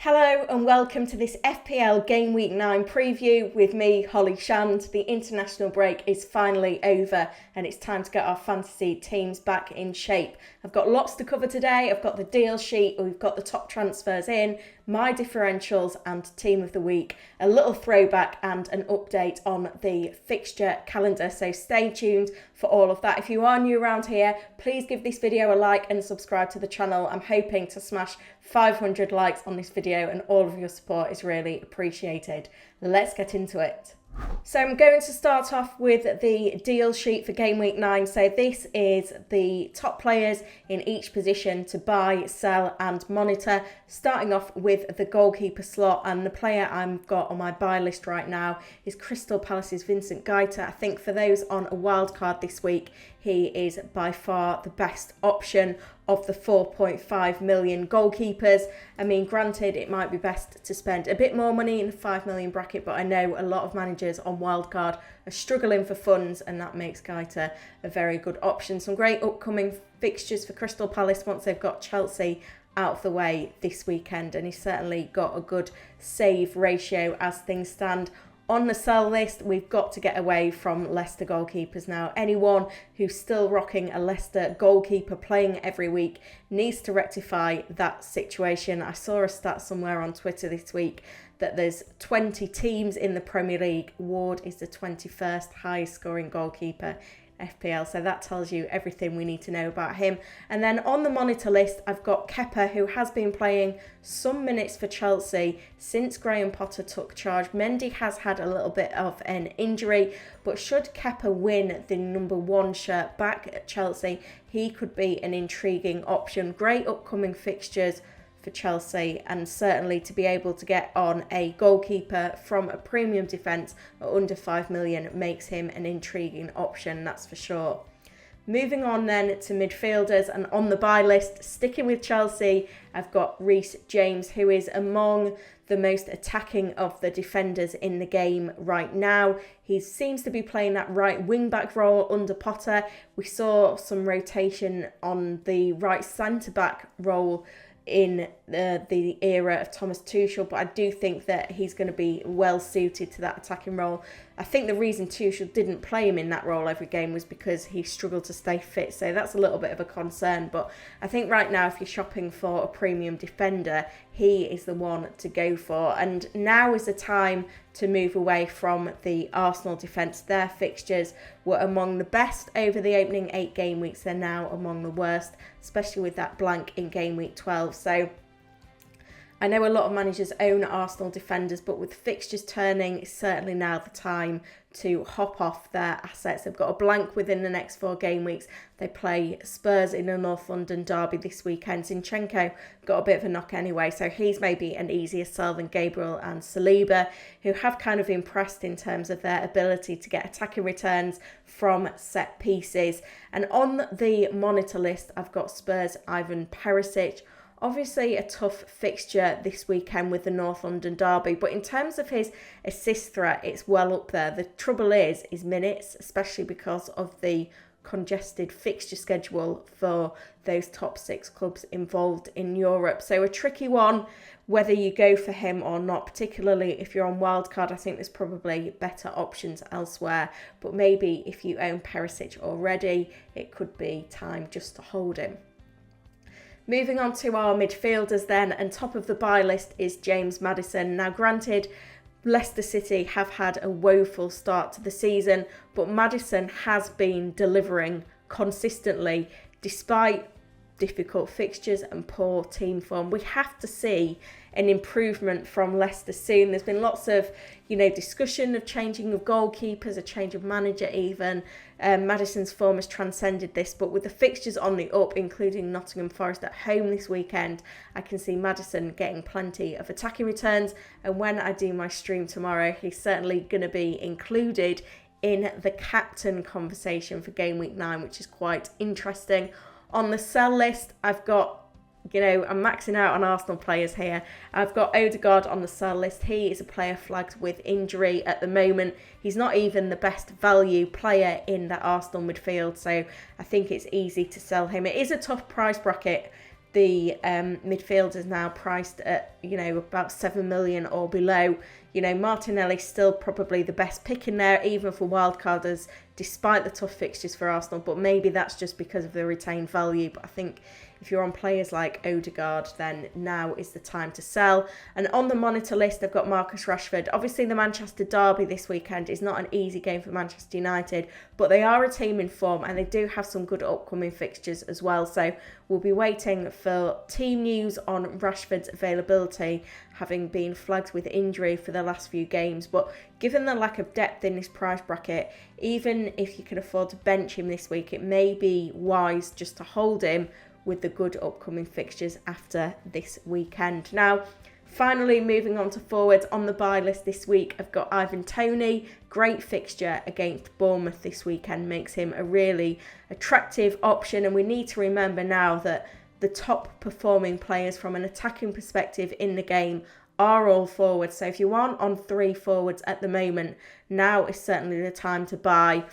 Hello and welcome to this FPL Gameweek 9 preview with me, Holly Shand. The international break is finally over and it's time to get our fantasy teams back in shape. I've got lots to cover today. I've got the deal sheet, we've got the top transfers in, my differentials and team of the week, a little throwback and an update on the fixture calendar. So stay tuned for all of that. If you are new around here, please give this video a like and subscribe to the channel. I'm hoping to smash 500 likes on this video and all of your support is really appreciated. Let's get into it. So I'm going to start off with the deal sheet for Game Week 9. So this is the top players in each position to buy, sell and monitor. Starting off with the goalkeeper slot, and the player I've got on my buy list right now is Crystal Palace's Vincent Guaita. I think for those on a wild card this week, he is by far the best option of the 4.5 million goalkeepers. I mean, granted, it might be best to spend a bit more money in the 5 million bracket, but I know a lot of managers on wildcard are struggling for funds, and that makes Guaita a very good option. Some great upcoming fixtures for Crystal Palace once they've got Chelsea out of the way this weekend, and he's certainly got a good save ratio as things stand. On the sell list, we've got to get away from Leicester goalkeepers now. Anyone who's still rocking a Leicester goalkeeper playing every week needs to rectify that situation. I saw a stat somewhere on Twitter this week that there's 20 teams in the Premier League. Ward is the 21st highest scoring goalkeeper FPL, so that tells you everything we need to know about him. And then on the monitor list, I've got Kepa, who has been playing some minutes for Chelsea since Graham Potter took charge. Mendy has had a little bit of an injury, but should Kepa win the number 1 shirt back at Chelsea, he could be an intriguing option. Great upcoming fixtures for Chelsea, and certainly to be able to get on a goalkeeper from a premium defence at under 5 million makes him an intriguing option, that's for sure. Moving on then to midfielders, and on the buy list, sticking with Chelsea, I've got Reece James, who is among the most attacking of the defenders in the game right now. He seems to be playing that right wing-back role under Potter. We saw some rotation on the right centre-back role in the era of Thomas Tuchel, but I do think that he's going to be well suited to that attacking role. I think the reason Tuchel didn't play him in that role every game was because he struggled to stay fit, so that's a little bit of a concern. But I think right now, if you're shopping for a premium defender, he is the one to go for. And now is the time to move away from the Arsenal defence. Their fixtures were among the best over the opening 8 game weeks. They're now among the worst, especially with that blank in game week 12. So I know a lot of managers own Arsenal defenders, but with fixtures turning, it's certainly now the time to hop off their assets. They've got a blank within the next 4 game weeks. They play Spurs in a North London derby this weekend. Zinchenko got a bit of a knock anyway, so he's maybe an easier sell than Gabriel and Saliba, who have kind of impressed in terms of their ability to get attacking returns from set pieces. And on the monitor list, I've got Spurs' Ivan Perisic. Obviously a tough fixture this weekend with the North London derby, but in terms of his assist threat, it's well up there. The trouble is minutes, especially because of the congested fixture schedule for those top 6 clubs involved in Europe. So a tricky one whether you go for him or not, particularly if you're on wildcard. I think there's probably better options elsewhere, but maybe if you own Perisic already, it could be time just to hold him. Moving on to our midfielders then, and top of the buy list is James Maddison. Now granted, Leicester City have had a woeful start to the season, but Maddison has been delivering consistently despite difficult fixtures and poor team form. We have to see an improvement from Leicester soon. There's been lots of, discussion of changing of goalkeepers, a change of manager even. Maddison's form has transcended this, but with the fixtures on the up, including Nottingham Forest at home this weekend, I can see Maddison getting plenty of attacking returns. And when I do my stream tomorrow, he's certainly going to be included in the captain conversation for Game Week 9, which is quite interesting. On the sell list, I've got, I'm maxing out on Arsenal players here. I've got Odegaard on the sell list. He is a player flagged with injury at the moment. He's not even the best value player in that Arsenal midfield, so I think it's easy to sell him. It is a tough price bracket the midfielders now priced at, about 7 million or below. Martinelli's still probably the best pick in there, even for wildcarders, despite the tough fixtures for Arsenal. But maybe that's just because of the retained value. But I think if you're on players like Odegaard, then now is the time to sell. And on the monitor list, I've got Marcus Rashford. Obviously, the Manchester derby this weekend is not an easy game for Manchester United, but they are a team in form and they do have some good upcoming fixtures as well. So we'll be waiting for team news on Rashford's availability, having been flagged with injury for the last few games. But given the lack of depth in this price bracket, even if you can afford to bench him this week, it may be wise just to hold him with the good upcoming fixtures after this weekend. Now, finally, moving on to forwards on the buy list this week, I've got Ivan Toney. Great fixture against Bournemouth this weekend makes him a really attractive option. And we need to remember now that the top performing players from an attacking perspective in the game are all forwards. So if you aren't on 3 forwards at the moment, now is certainly the time to buy.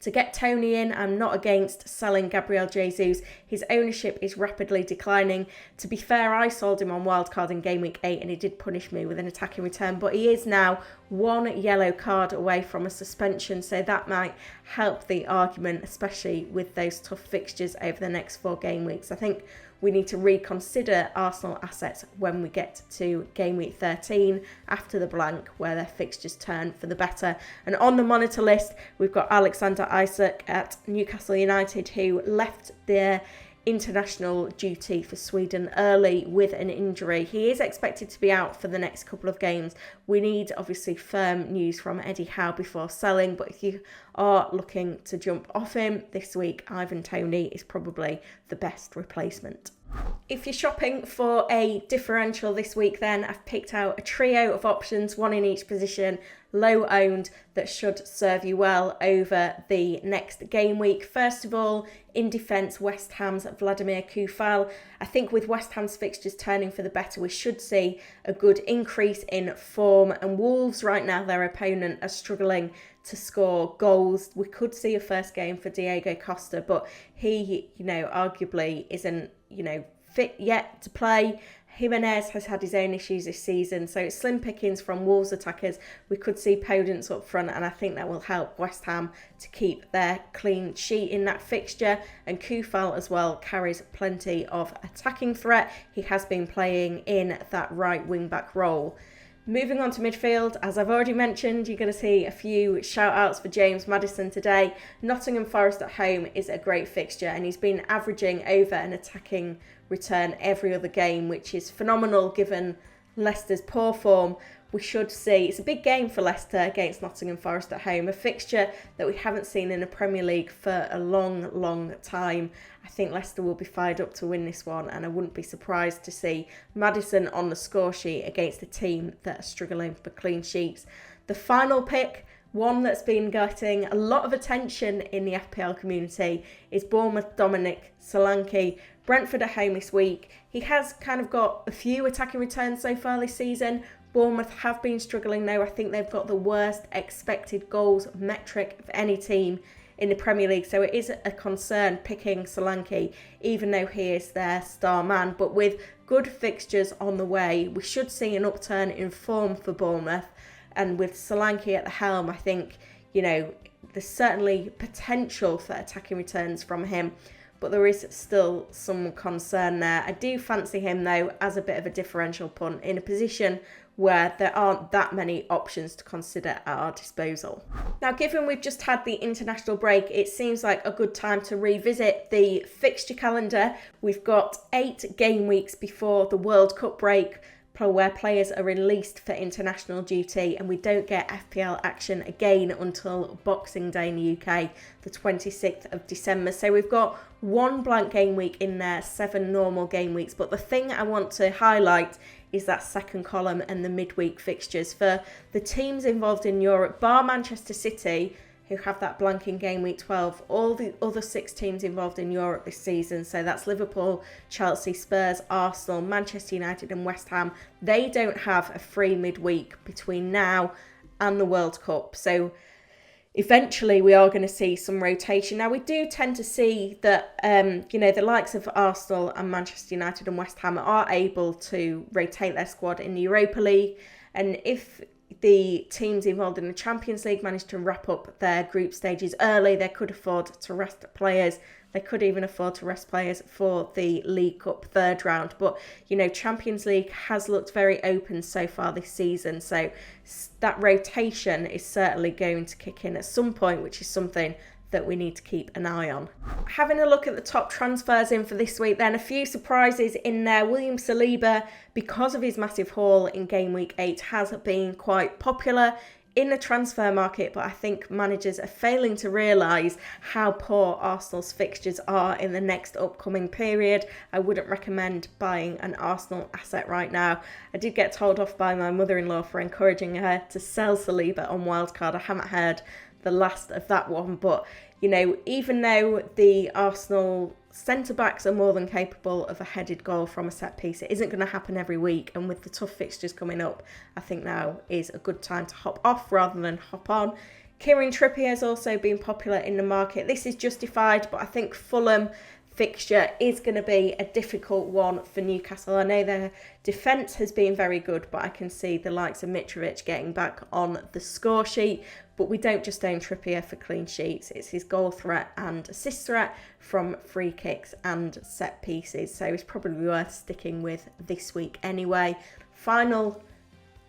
To get Toney in, I'm not against selling Gabriel Jesus. His ownership is rapidly declining. To be fair, I sold him on wildcard in Game Week 8 and he did punish me with an attacking return, but he is now 1 yellow card away from a suspension, so that might help the argument, especially with those tough fixtures over the next 4 game weeks. I think we need to reconsider Arsenal assets when we get to Game Week 13 after the blank, where their fixtures turn for the better. And on the monitor list, we've got Alexander Isak at Newcastle United, who left their international duty for Sweden early with an injury. He is expected to be out for the next couple of games. We need obviously firm news from Eddie Howe before selling, but if you are looking to jump off him this week, Ivan Toney is probably the best replacement. If you're shopping for a differential this week, then I've picked out a trio of options, one in each position, low owned, that should serve you well over the next game week. First of all, in defence, West Ham's Vladimir Koufal. I think with West Ham's fixtures turning for the better, we should see a good increase in form. And Wolves right now, their opponent, are struggling to score goals. We could see a first game for Diego Costa, but he, arguably isn't, fit yet to play. Jimenez has had his own issues this season, so it's slim pickings from Wolves attackers. We could see Podence up front, and I think that will help West Ham to keep their clean sheet in that fixture. And Koufal as well carries plenty of attacking threat. He has been playing in that right wing-back role. Moving on to midfield, as I've already mentioned, you're going to see a few shout-outs for James Maddison today. Nottingham Forest at home is a great fixture, and he's been averaging over an attacking return every other game, which is phenomenal given Leicester's poor form. We should see, it's a big game for Leicester against Nottingham Forest at home, a fixture that we haven't seen in the Premier League for a long, long time. I think Leicester will be fired up to win this one, and I wouldn't be surprised to see Maddison on the score sheet against a team that are struggling for clean sheets. The final pick, one that's been getting a lot of attention in the FPL community, is Bournemouth Dominic Solanke. Brentford at home this week. He has kind of got a few attacking returns so far this season. Bournemouth have been struggling though. I think they've got the worst expected goals metric of any team in the Premier League. So it is a concern picking Solanke, even though he is their star man. But with good fixtures on the way, we should see an upturn in form for Bournemouth. And with Solanke at the helm, I think, there's certainly potential for attacking returns from him. But there is still some concern there. I do fancy him, though, as a bit of a differential punt in a position where there aren't that many options to consider at our disposal. Now, given we've just had the international break, it seems like a good time to revisit the fixture calendar. We've got 8 game weeks before the World Cup break, where players are released for international duty, and we don't get FPL action again until Boxing Day in the UK, the 26th of December. So we've got 1 blank game week in there, 7 normal game weeks. But the thing I want to highlight is that second column and the midweek fixtures. For the teams involved in Europe, bar Manchester City, who have that blank in game week 12, all the other 6 teams involved in Europe this season, so that's Liverpool, Chelsea, Spurs, Arsenal, Manchester United and West Ham, they don't have a free midweek between now and the World Cup. So eventually we are going to see some rotation. Now, we do tend to see that, the likes of Arsenal and Manchester United and West Ham are able to rotate their squad in the Europa League. And if the teams involved in the Champions League manage to wrap up their group stages early, they could afford to rest players. They could even afford to rest players for the League Cup third round. But, Champions League has looked very open so far this season. So that rotation is certainly going to kick in at some point, which is something that we need to keep an eye on. Having a look at the top transfers in for this week, then a few surprises in there. William Saliba, because of his massive haul in game week 8, has been quite popular in the transfer market, but I think managers are failing to realise how poor Arsenal's fixtures are in the next upcoming period. I wouldn't recommend buying an Arsenal asset right now. I did get told off by my mother-in-law for encouraging her to sell Saliba on wildcard. I haven't heard the last of that one, but even though the Arsenal centre-backs are more than capable of a headed goal from a set piece, it isn't going to happen every week, and with the tough fixtures coming up, I think now is a good time to hop off rather than hop on. Kieran Trippier has also been popular in the market. This is justified, but I think Fulham fixture is going to be a difficult one for Newcastle. I know their defence has been very good, but I can see the likes of Mitrovic getting back on the score sheet. But we don't just own Trippier for clean sheets. It's his goal threat and assist threat from free kicks and set pieces. So it's probably worth sticking with this week anyway. Final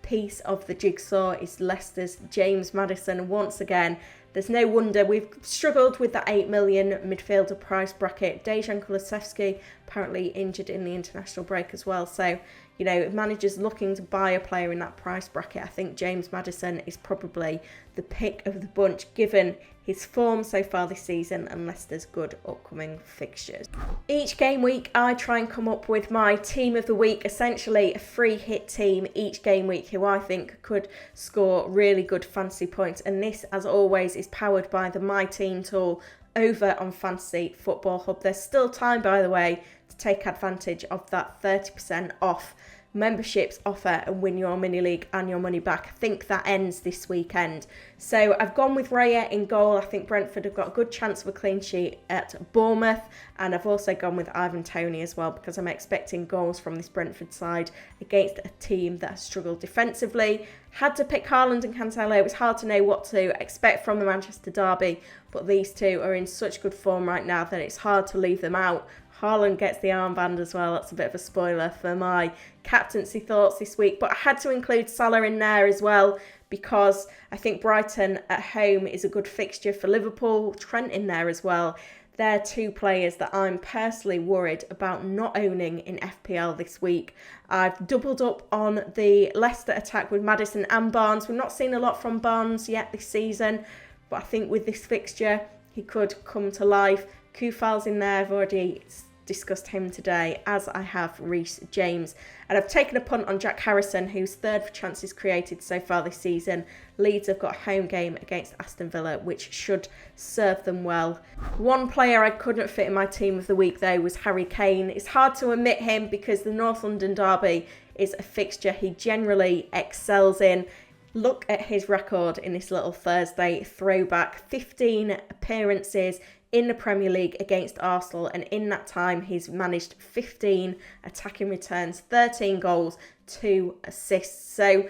piece of the jigsaw is Leicester's James Maddison. Once again, there's no wonder we've struggled with that 8 million midfielder price bracket. Dejan Kulusevski apparently injured in the international break as well. So, if managers looking to buy a player in that price bracket, I think James Maddison is probably the pick of the bunch given his form so far this season and Leicester's good upcoming fixtures. Each game week, I try and come up with my team of the week, essentially a free hit team each game week who I think could score really good fantasy points. And this, as always, is powered by the My Team tool over on Fantasy Football Hub. There's still time, by the way, to take advantage of that 30% off memberships offer and win your mini league and your money back. I think that ends this weekend. So I've gone with Raya in goal. I think Brentford have got a good chance of a clean sheet at Bournemouth, and I've also gone with Ivan Toney as well because I'm expecting goals from this Brentford side against a team that has struggled defensively. Had to pick Haaland and Cancelo. It was hard to know what to expect from the Manchester derby, but these two are in such good form right now that it's hard to leave them out. Haaland gets the armband as well. That's a bit of a spoiler for my captaincy thoughts this week. But I had to include Salah in there as well because I think Brighton at home is a good fixture for Liverpool. Trent in there as well. They're two players that I'm personally worried about not owning in FPL this week. I've doubled up on the Leicester attack with Maddison and Barnes. We've not seen a lot from Barnes yet this season, but I think with this fixture, he could come to life. Kufal's in there. I've already discussed him today, as I have Reece James. And I've taken a punt on Jack Harrison, who's third for chances created so far this season. Leeds have got a home game against Aston Villa, which should serve them well. One player I couldn't fit in my team of the week, though, was Harry Kane. It's hard to omit him because the North London derby is a fixture he generally excels in. Look at his record in this little Thursday throwback. 15 appearances in the Premier League against Arsenal, and in that time he's managed 15 attacking returns, 13 goals, 2 assists. So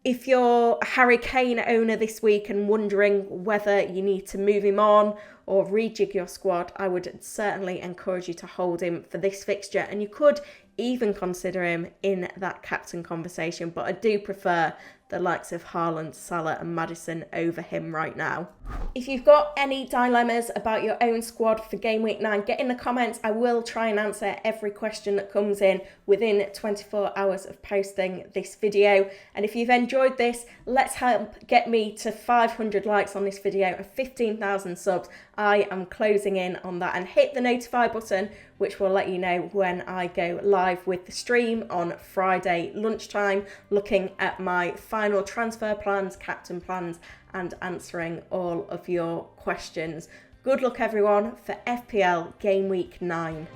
if you're a Harry Kane owner this week and wondering whether you need to move him on or rejig your squad, I would certainly encourage you to hold him for this fixture, and you could even consider him in that captain conversation, but I do prefer the likes of Haaland, Salah and Maddison over him right now. If you've got any dilemmas about your own squad for Game Week 9, get in the comments. I will try and answer every question that comes in within 24 hours of posting this video. And if you've enjoyed this, let's help get me to 500 likes on this video and 15,000 subs. I am closing in on that, and hit the notify button, which will let you know when I go live with the stream on Friday lunchtime, looking at my final transfer plans, captain plans, and answering all of your questions. Good luck everyone for FPL Game Week 9.